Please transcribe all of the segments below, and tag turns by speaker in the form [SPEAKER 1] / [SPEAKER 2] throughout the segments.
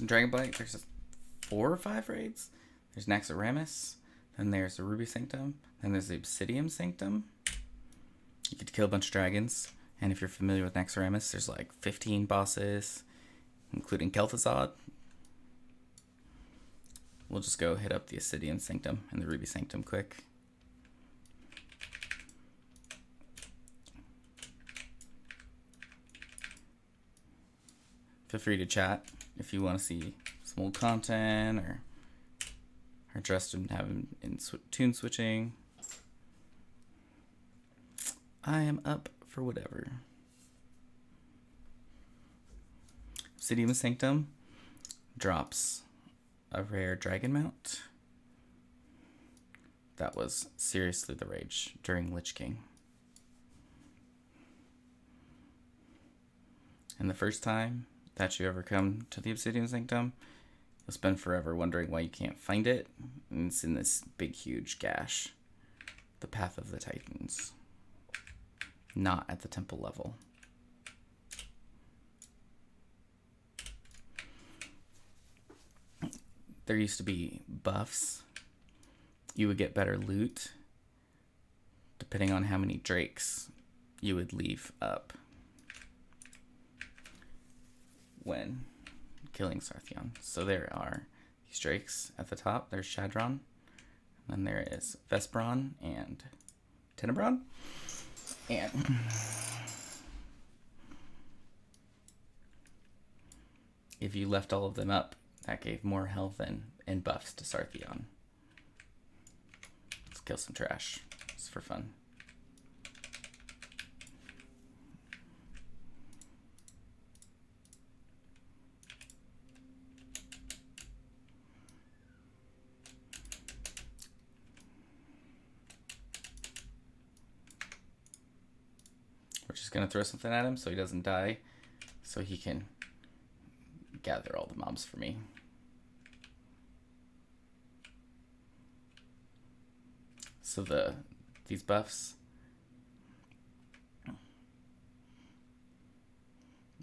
[SPEAKER 1] in Dragonblight, there's 4 or 5 raids. There's Naxxramas, then there's the Ruby Sanctum, then there's the Obsidian Sanctum. You get to kill a bunch of dragons, and if you're familiar with Naxxramas, there's like 15 bosses, including Kel'Thuzad. We'll just go hit up the Obsidian Sanctum and the Ruby Sanctum quick. Feel free to chat if you want to see some old content or are interested in having tune switching. I am up for whatever. Obsidian Sanctum drops a rare dragon mount. That was seriously the rage during Lich King. And the first time that you ever come to the Obsidian Sanctum, you'll spend forever wondering why you can't find it. And it's in this big, huge gash. The Path of the Titans. Not at the temple level. There used to be buffs. You would get better loot depending on how many drakes you would leave up when killing Sarthion. So there are these drakes at the top. There's Shadron. And then there is Vespron and Tenebron. And if you left all of them up, that gave more health and buffs to Sarthion. Let's kill some trash. It's for fun. We're just going to throw something at him so he doesn't die, so he can gather all the mobs for me. So these buffs,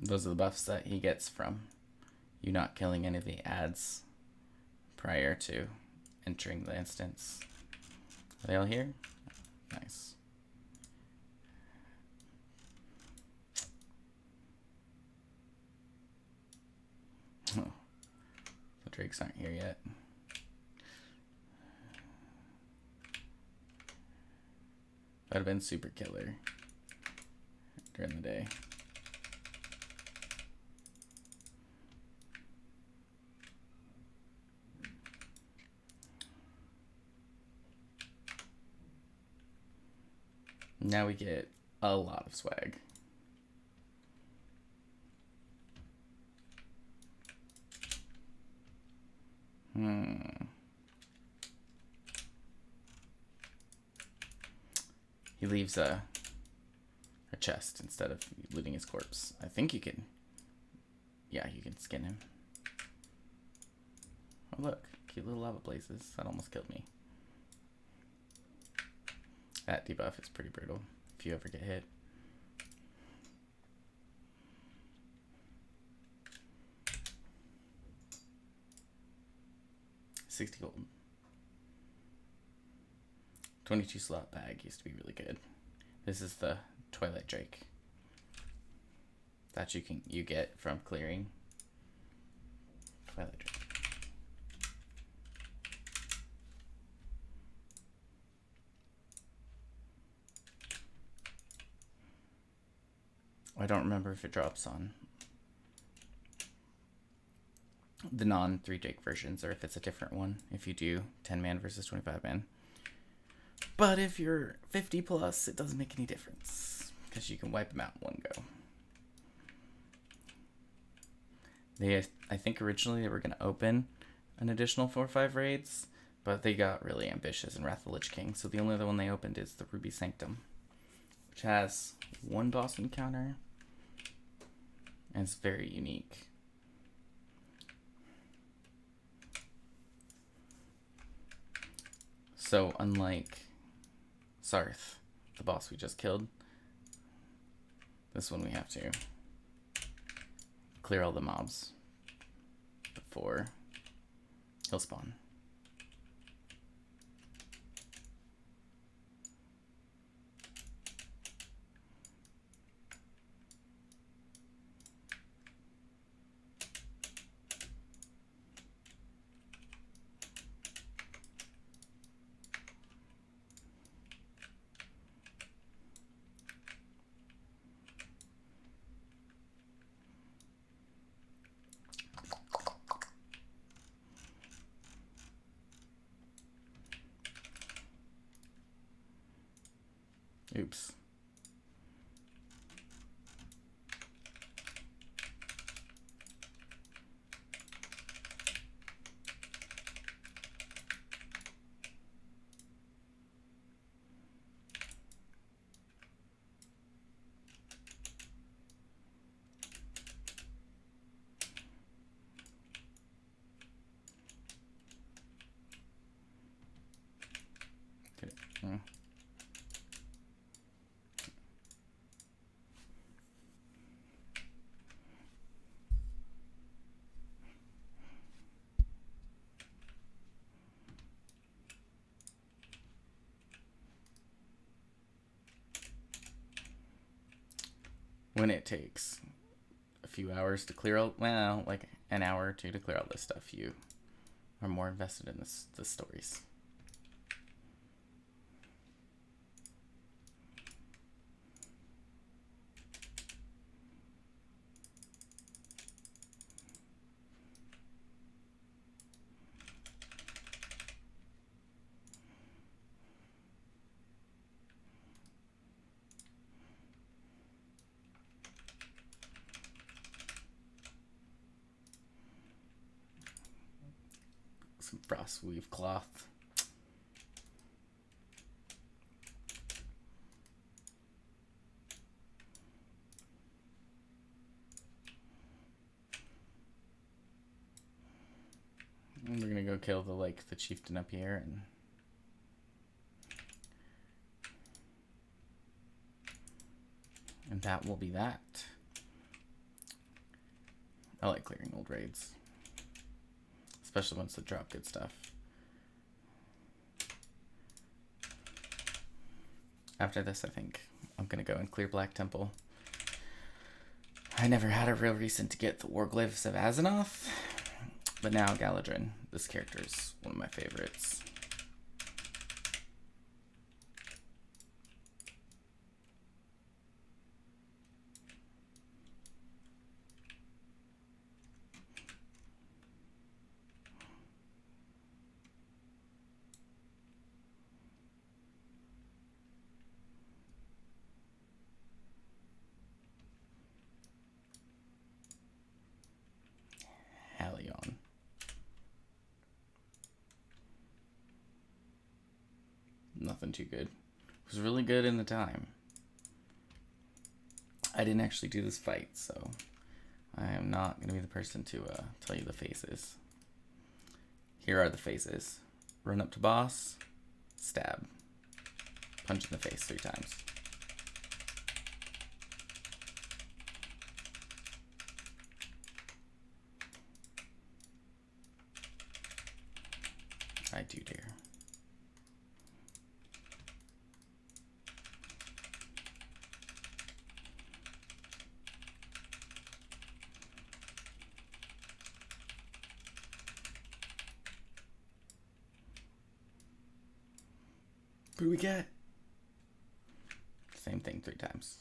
[SPEAKER 1] those are the buffs that he gets from you not killing any of the ads prior to entering the instance. Are they all here? Nice. Oh, the drakes aren't here yet. That would have been super killer during the day. Now we get a lot of swag. He leaves a chest instead of looting his corpse. I think you can, yeah, you can skin him. Oh look, cute little lava blazes. That almost killed me. That debuff is pretty brutal if you ever get hit. $60 gold. 22 slot bag used to be really good. This is the Twilight Drake that you get from clearing Twilight Drake. I don't remember if it drops on the non 3 Drake versions or if it's a different one if you do 10 man versus 25 man. But if you're 50 plus, it doesn't make any difference because you can wipe them out in one go. I think originally they were going to open an additional 4 or 5 raids, but they got really ambitious in Wrath of the Lich King. So the only other one they opened is the Ruby Sanctum, which has 1 boss encounter and it's very unique. So unlike Sarth, the boss we just killed, this one we have to clear all the mobs for he'll spawn. Oops. Okay. When it takes a few hours to clear out, well, like an hour or two to clear out this stuff, you are more invested in the stories. Some frost weave cloth. And we're gonna go kill the chieftain up here, and that will be that. I like clearing old raids, especially once they drop good stuff. After this, I think I'm gonna go and clear Black Temple. I never had a real reason to get the Glaives of Azeroth, but now Galadrin, this character is one of my favorites. Halion. Nothing too good. It was really good in the time. I didn't actually do this fight, so I am not going to be the person to tell you the phases. Here are the phases. Run up to boss, stab, punch in the face 3 times. I do dare. What do we get? Same thing 3 times.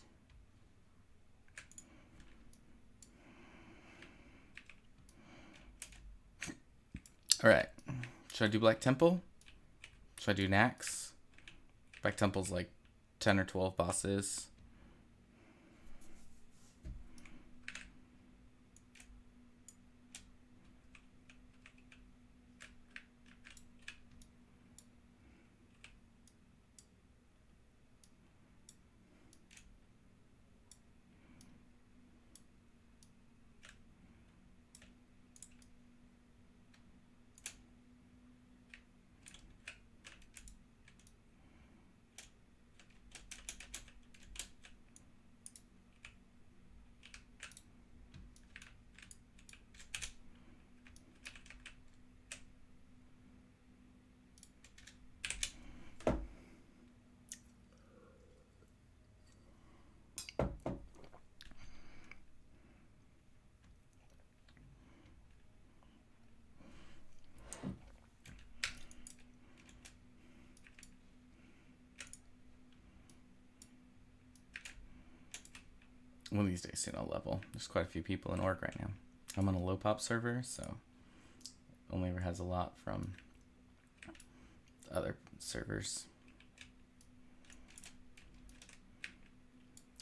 [SPEAKER 1] All right. Should I do Black Temple? Should I do Nax? Black Temple's like 10 or 12 bosses. One of these days soon I'll level. There's quite a few people in org right now. I'm on a low pop server, so only ever has a lot from other servers.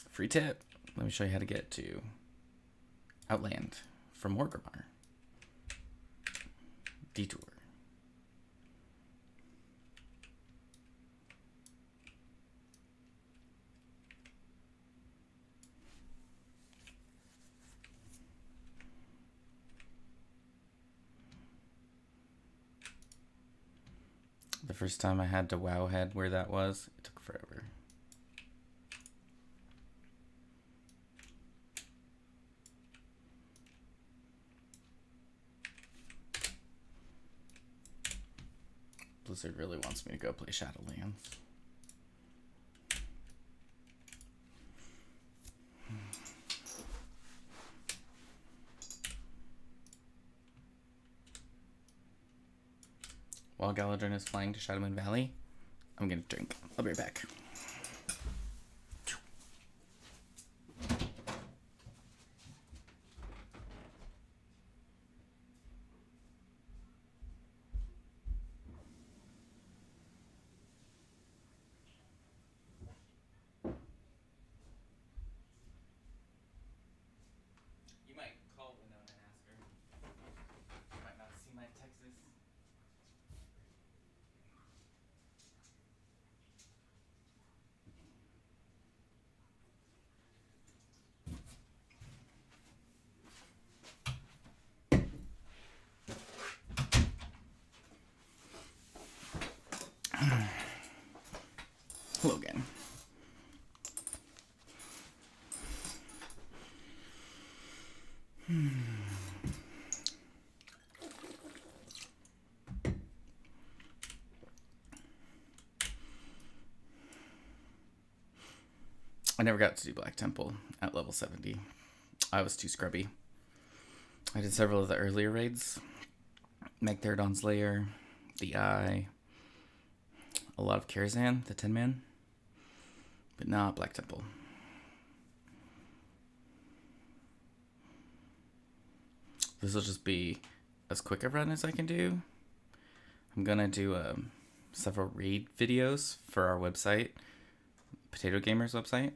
[SPEAKER 1] Free tip. Let me show you how to get to Outland from Wargrimmar. Detour. The first time I had to wowhead where that was, it took forever. Blizzard really wants me to go play Shadowlands. While Galadrin is flying to Shadowmoon Valley, I'm gonna drink. I'll be right back. You might call Winona and ask her. You might not see my Texas. Hello again. I never got to do Black Temple at level 70. I was too scrubby. I did several of the earlier raids. Magtheridon's Lair, the Eye, a lot of Karazhan, the 10-man, but not Black Temple. This will just be as quick a run as I can do. I'm gonna do several raid videos for our website, Potato Gamer's website,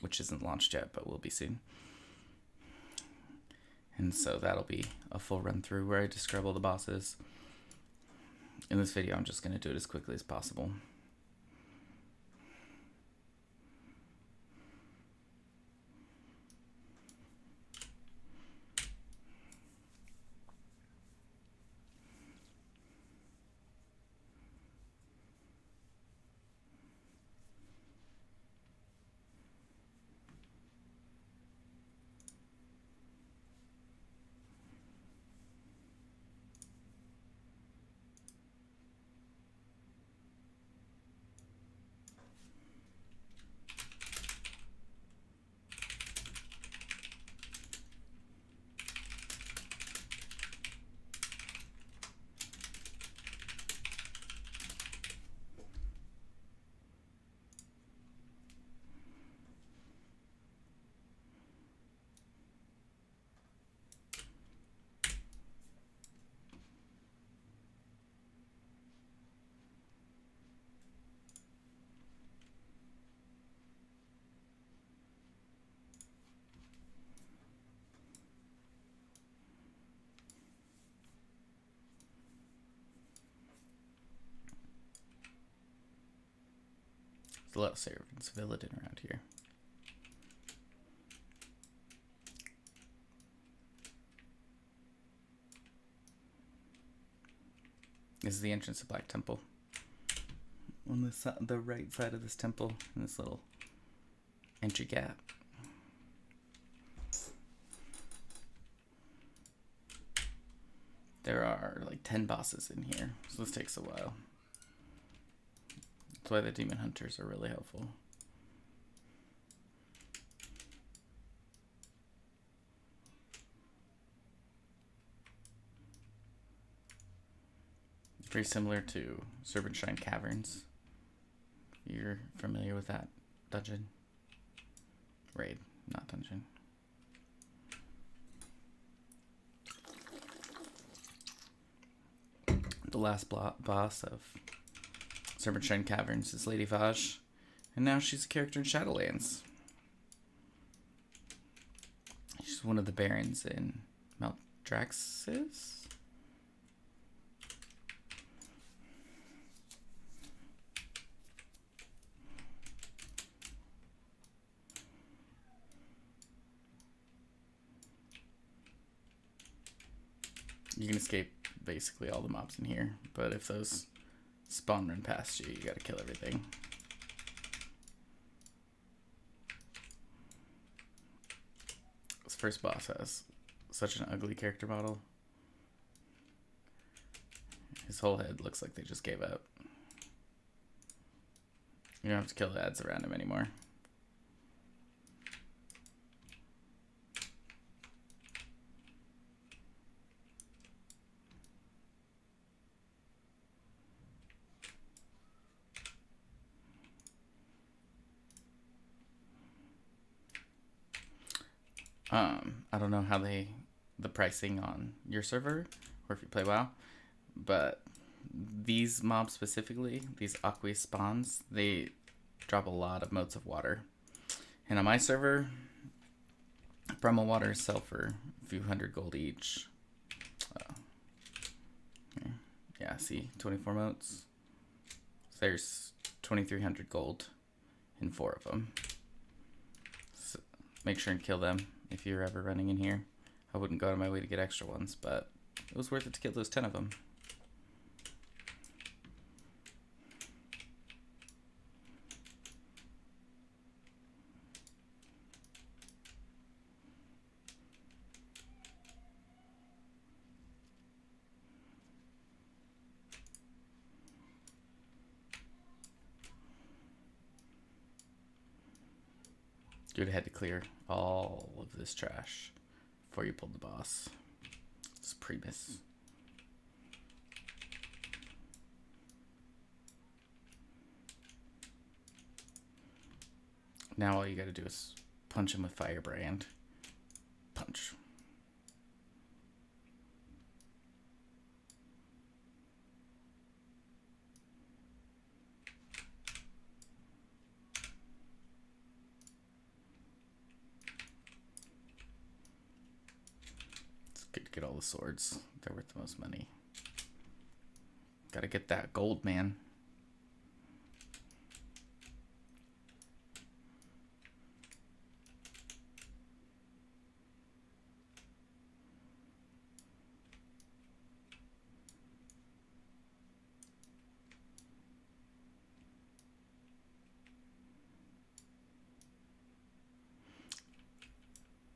[SPEAKER 1] which isn't launched yet, but will be soon. And so that'll be a full run through where I describe all the bosses. In this video, I'm just gonna do it as quickly as possible. There's a lot of servants villeted around here. This is the entrance to Black Temple. On the right side of this temple, in this little entry gap. There are like 10 bosses in here, so this takes a while. That's why the demon hunters are really helpful. Very similar to Serpentine Caverns. If you're familiar with that dungeon. Raid, not dungeon. The last boss of Serpentine Caverns is Lady Vaj, and now she's a character in Shadowlands. She's one of the barons in Maldraxxus. You can escape basically all the mobs in here, but if those spawn run past you, you gotta kill everything. This first boss has such an ugly character model. His whole head looks like they just gave up. You don't have to kill the ads around him anymore. I don't know how the pricing on your server, or if you play WoW, but these mobs specifically, these aqueous spawns, they drop a lot of motes of water. And on my server, primal waters sell for a few hundred gold each. Yeah, see, 24 motes. So there's 2,300 gold in 4 of them. So make sure and kill them if you're ever running in here. I wouldn't go out of my way to get extra ones, but it was worth it to kill those 10 of them. You'd have had to clear all of this trash before you pulled the boss. It's Primus. Now all you gotta do is punch him with Firebrand. Punch. Good to get all the swords. They're worth the most money. Gotta get that gold, man.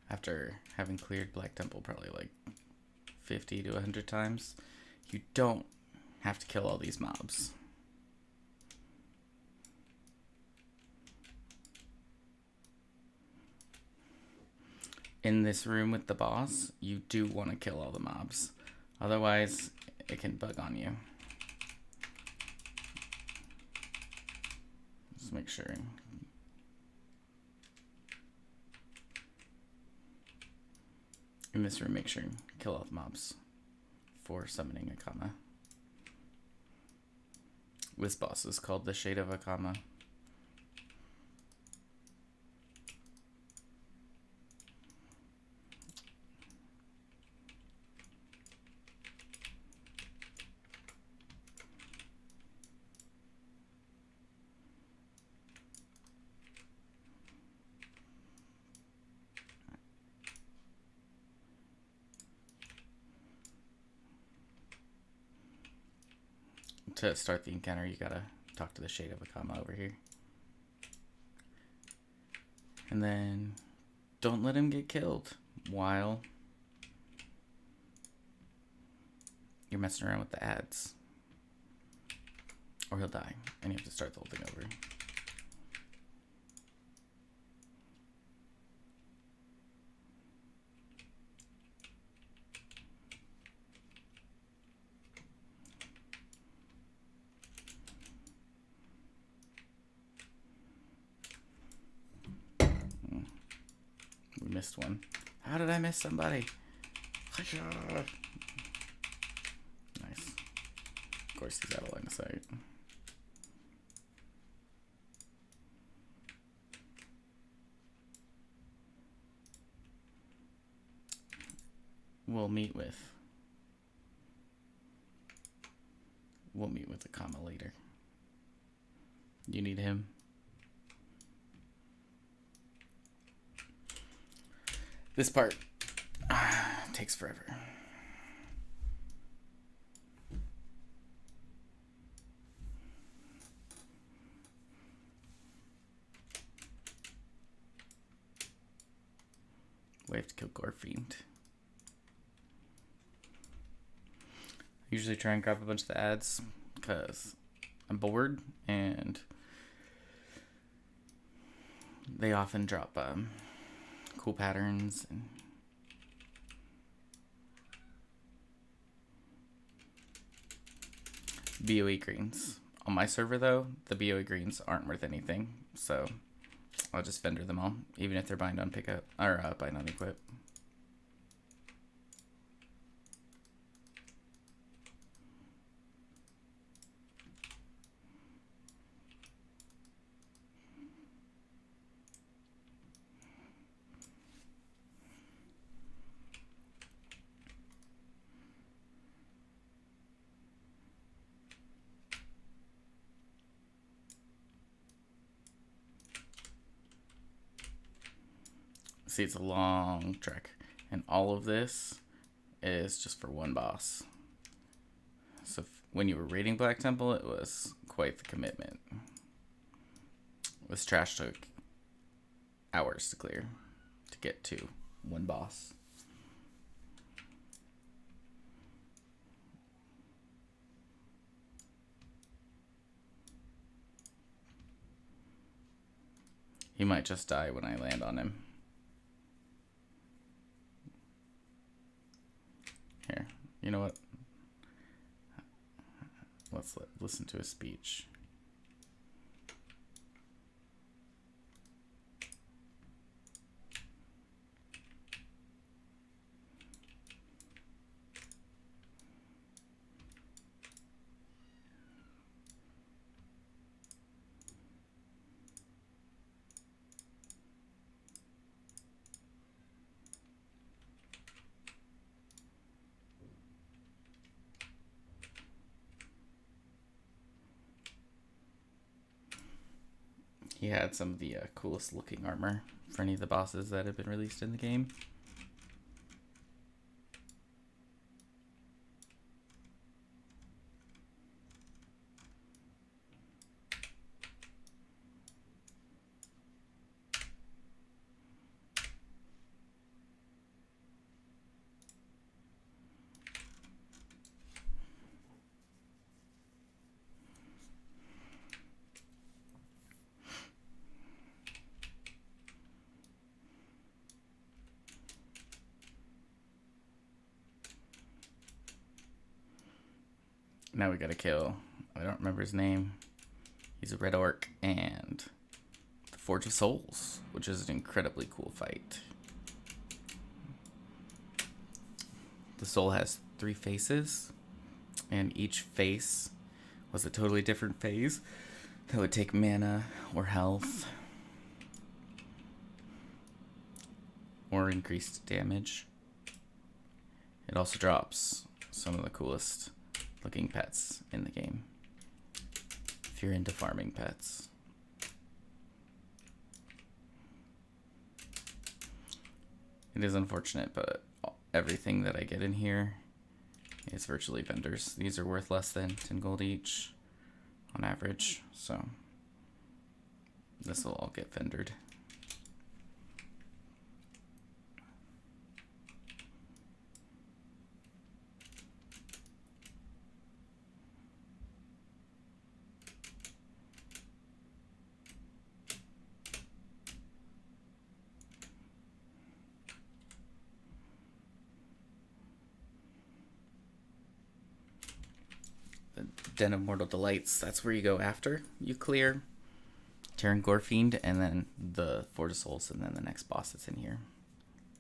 [SPEAKER 1] After having cleared Black Temple probably like 50 to 100 times, you don't have to kill all these mobs. In this room with the boss, you do want to kill all the mobs. Otherwise, it can bug on you. Just make sure. In this room, make sure and kill all the mobs for summoning Akama. This boss is called the Shade of Akama. To start the encounter, you gotta talk to the Shade of Akama over here. And then don't let him get killed while you're messing around with the ads, or he'll die and you have to start the whole thing over. We missed one. How did I miss somebody? Nice. Of course, he's out of line of sight. We'll meet with the comma later. You need him. This part takes forever. We have to kill Gorfiend. I usually try and grab a bunch of the ads because I'm bored and they often drop cool patterns and BOE greens. On my server though, the BOE greens aren't worth anything, so I'll just vendor them all, even if they're bind on pickup or bind on equip. See, it's a long trek, and all of this is just for one boss. So when you were raiding Black Temple, it was quite the commitment. This trash took hours to clear to get to one boss. He might just die when I land on him. Here, you know what? Let's listen to his speech. He had some of the coolest looking armor for any of the bosses that have been released in the game. Now we gotta kill, I don't remember his name. He's a red orc and the Forge of Souls, which is an incredibly cool fight. The soul has 3 faces, and each face was a totally different phase that would take mana or health or increased damage. It also drops some of the coolest looking pets in the game if you're into farming pets. It is unfortunate, but everything that I get in here is virtually vendors. These are worth less than 10 gold each on average, so this will all get vendored. Den of Mortal Delights, that's where you go after you clear Terran Gorfiend and then the Forge of Souls and then the next boss that's in here.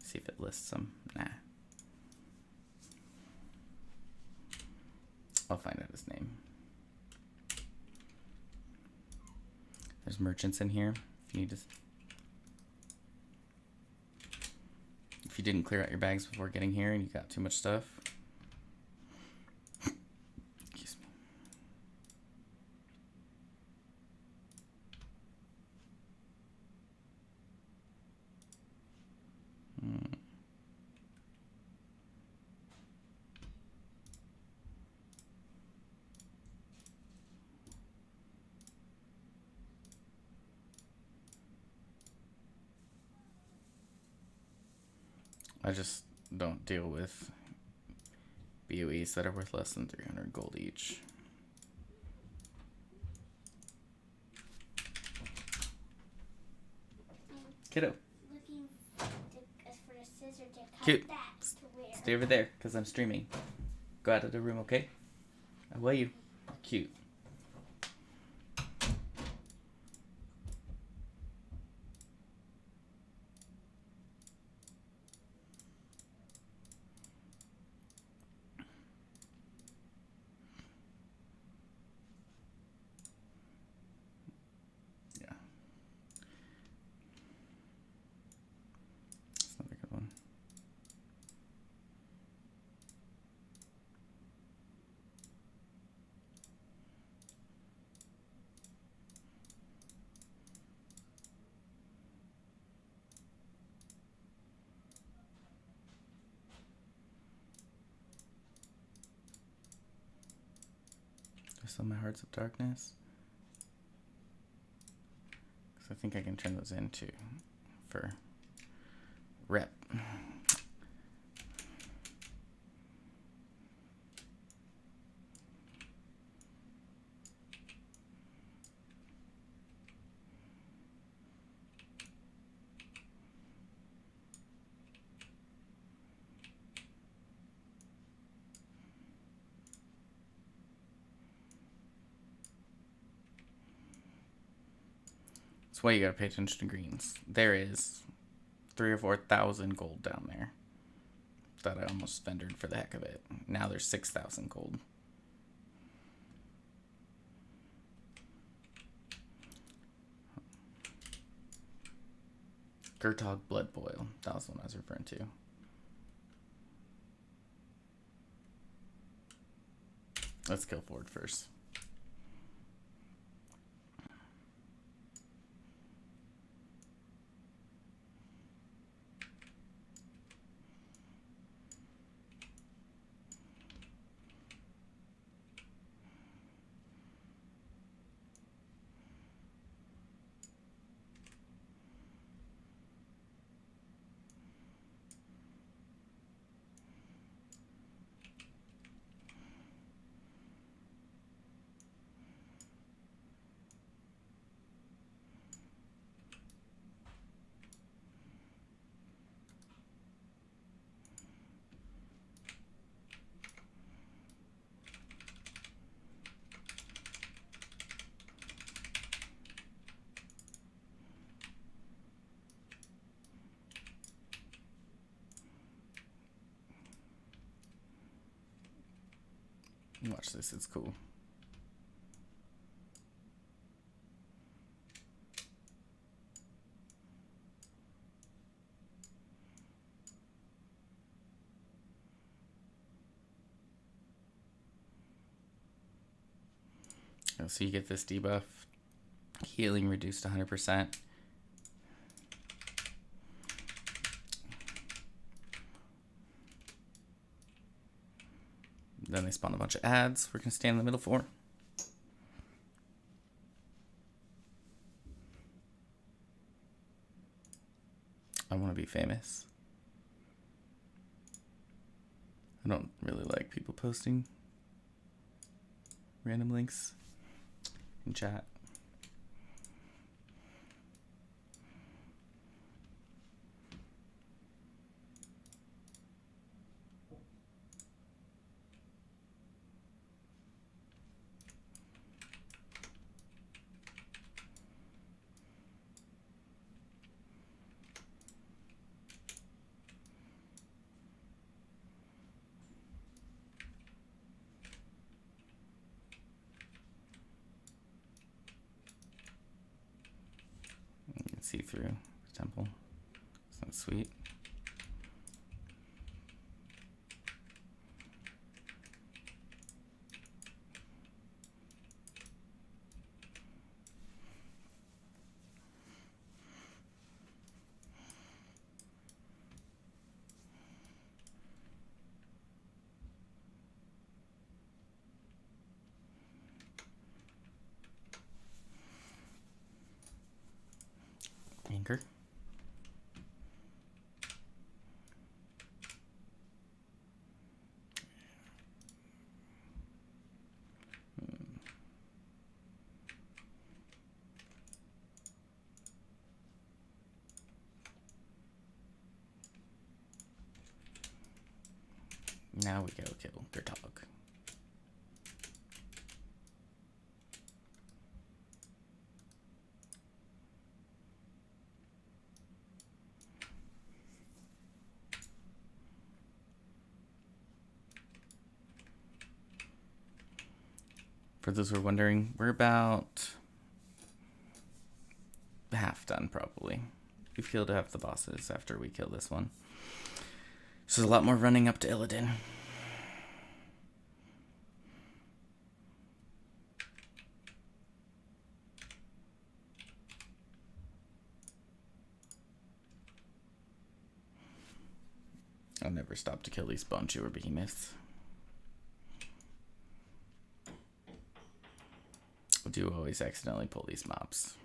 [SPEAKER 1] See if it lists them. Nah. I'll find out his name. There's merchants in here. If you need to, if you didn't clear out your bags before getting here and you got too much stuff. Excuse me. I just don't deal with BOEs that are worth less than 300 gold each. Kiddo.
[SPEAKER 2] Looking for a scissor to cut
[SPEAKER 1] Cute.
[SPEAKER 2] that to where?
[SPEAKER 1] Stay over there, because I'm streaming. Go out of the room, okay? I will you. Cute. Yeah. That's another good one. There's some of my Hearts of Darkness. Because I think I can turn those into for rep. That's why you gotta pay attention to greens. There is 3,000 or 4,000 gold down there that I almost vendored for the heck of it. Now there's 6,000 gold. Gertog Blood Boil. That was the one I was referring to. Let's kill Ford first. Watch this, it's cool. So you get this debuff, healing reduced 100%. Then they spawn a bunch of ads we're going to stand in the middle for. I want to be famous. I don't really like people posting random links in chat. see through the temple. That's sweet. Anchor. Now we go kill their dog. For those who are wondering, we're about half done probably. We've killed half the bosses after we kill this one. So there's a lot more running up to Illidan. I'll never stop to kill these bone chewer behemoths. I do always accidentally pull these mobs.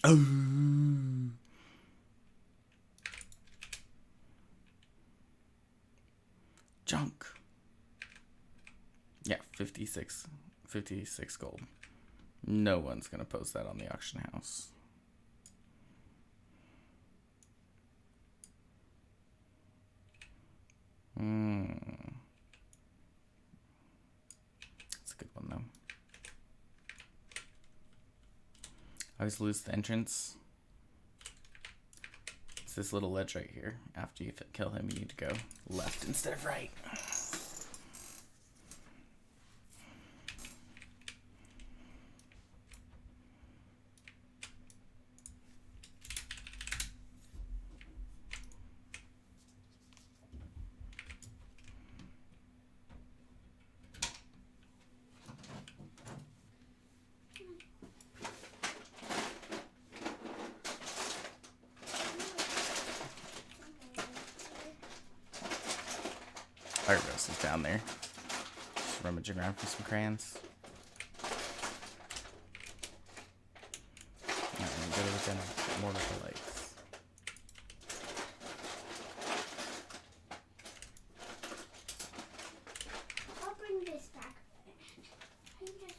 [SPEAKER 1] Oh. Junk. Yeah, 56 gold. No one's gonna post that on the auction house. That's a good one though. I always lose the entrance. It's this little ledge right here. After you kill him, you need to go left instead of right. Argos is down there. Just rummaging around for some crayons. And then go within more of the lights.
[SPEAKER 2] I'll bring this back. I'm just gonna...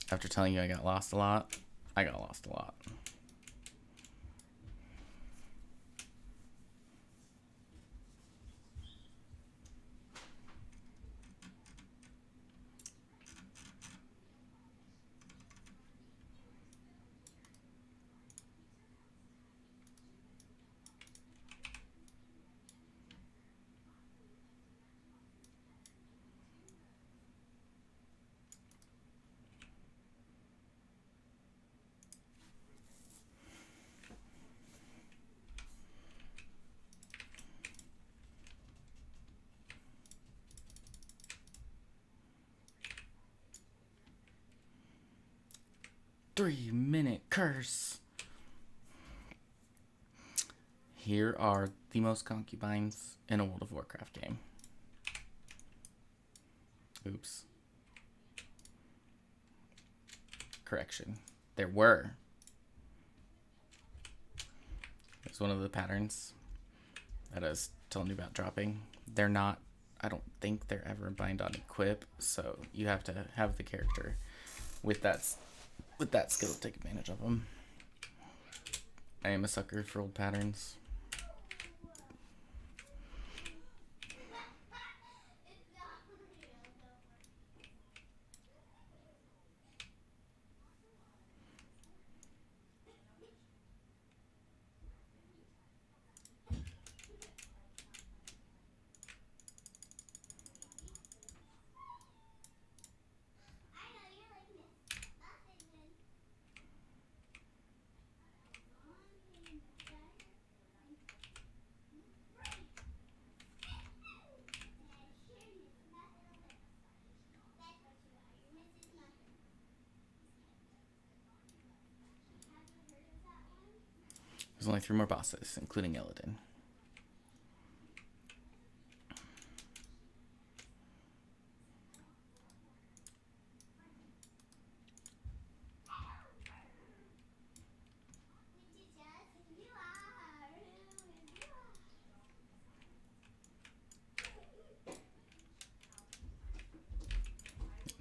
[SPEAKER 1] After telling you I got lost a lot, I got lost a lot. 3-minute curse. Here are the most concubines in a World of Warcraft game. Oops. Correction. There were. There's one of the patterns that I was telling you about dropping. They're not, I don't think they're ever bind on equip, so you have to have the character with that skill to take advantage of them. I am a sucker for old patterns. There's only 3 more bosses, including Illidan.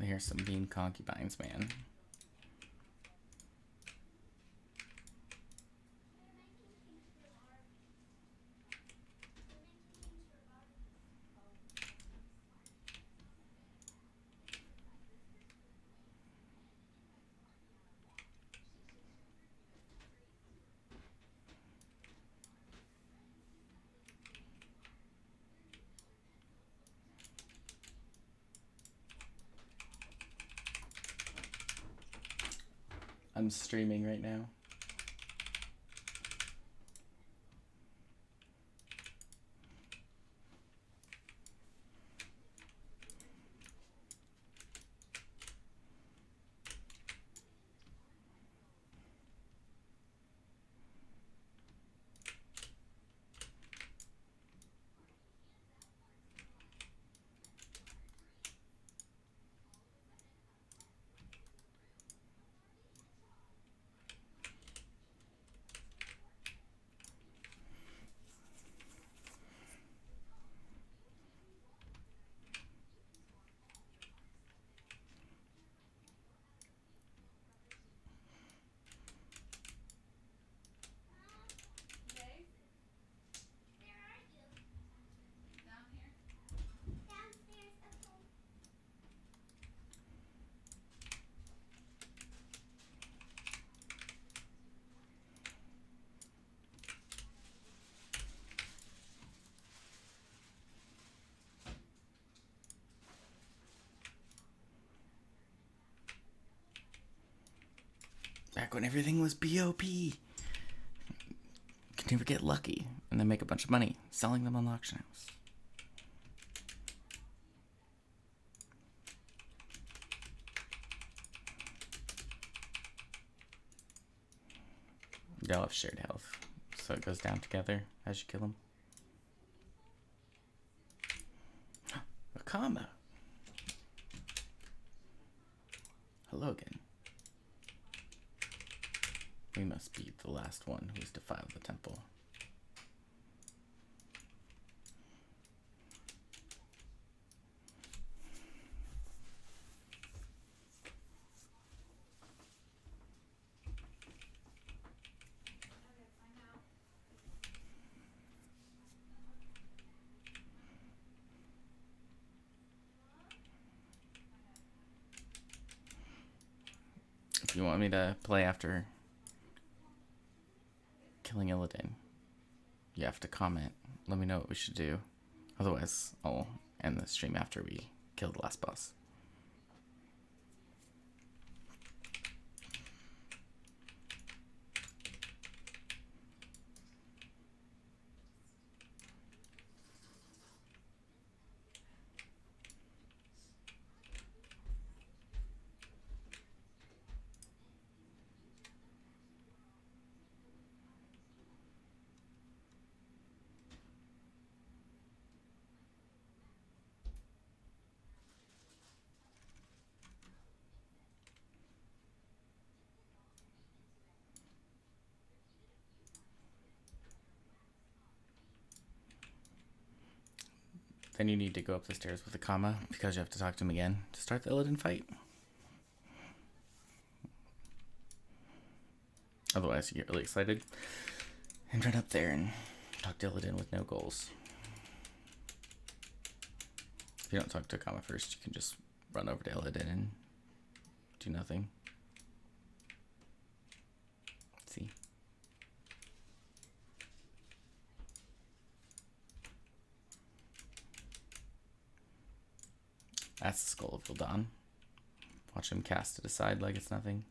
[SPEAKER 1] Here's some mean concubines, man. I'm streaming right now. Back when everything was BOP. Could never get lucky and then make a bunch of money selling them on the auction house. They all have shared health, so it goes down together as you kill them. A comma. Hello again. We must be the last one who's defiled the temple. If you want me to play after killing Illidan, you have to comment. Let me know what we should do. Otherwise, I'll end the stream after we kill the last boss. Then you need to go up the stairs with a comma because you have to talk to him again to start the Illidan fight. Otherwise, you get really excited and run up there and talk to Illidan with no goals. If you don't talk to a comma first, you can just run over to Illidan and do nothing. See? That's the Skull of Gul'dan. Watch him cast it aside like it's nothing.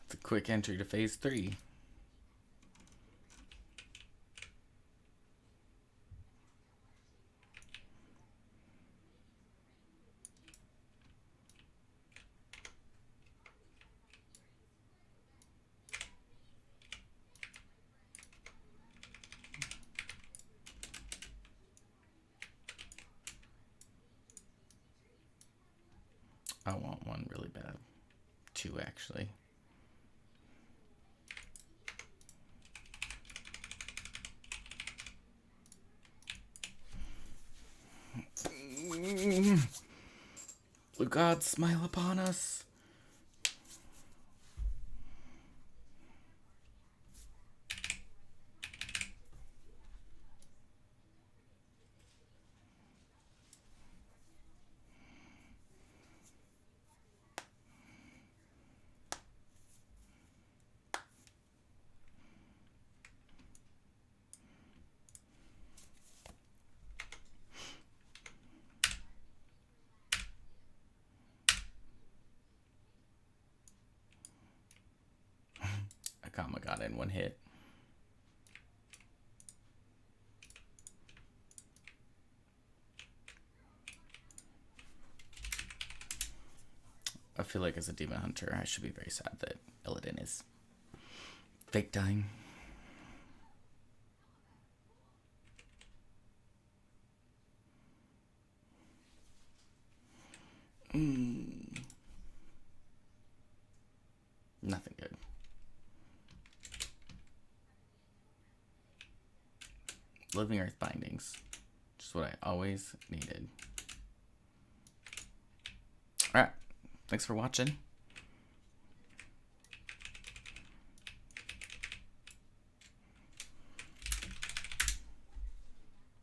[SPEAKER 1] It's a quick entry to phase 3. I want one really bad. 2, actually. Blue gods, smile upon us. Akama got in one hit. I feel like as a demon hunter, I should be very sad that Illidan is fake dying. Nothing good. Living Earth bindings. Just what I always needed. Alright. Thanks for watching.